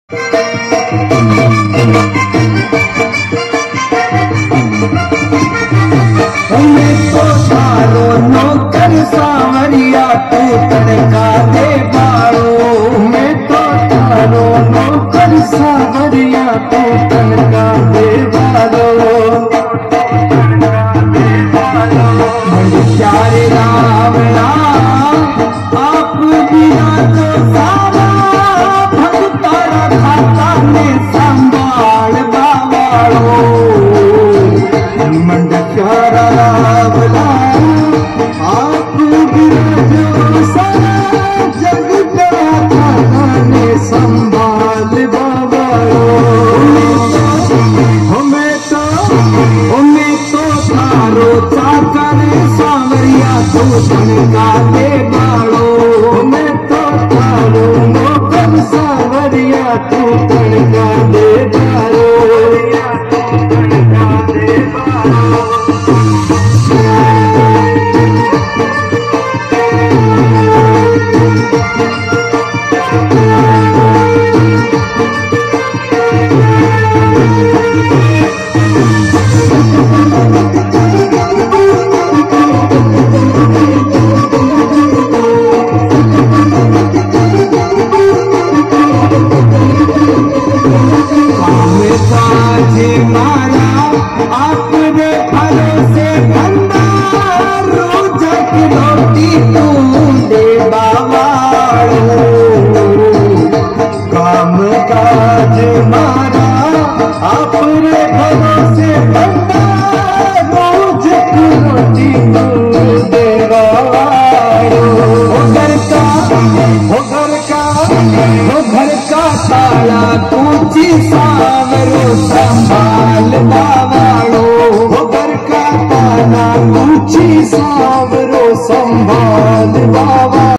तो सारो नौकर सावरिया तू तड़का दे बाड़ो। मैं तो तारो नौकर सावरिया तू तड़का दे बाड़ो। मेरे प्यारे राम राम आप बिना तो सारा भगतारा खाता ने संभाल बाबाड़ो। मंड प्यारा राम राम आप बिना जो सारा जग का खाता ने संभाल बाबाड़ो। हमें तो तारो चाकर सावरिया तू तड़का दे बाड़ो। मैं तो तारो नौकर सावरिया तू तड़का दे बाड़ो। आपने भरोसे भंडार रोजक रोटी तू दे बाबाड़ो। काम काज मारा आपने भरोसे भंडार रोजक रोटी तू दे बाबाड़ो। घर का ताला तूची सावरो संभाल बाबाड़ो। घर का ताला तूची सावरो संभाल बाबा।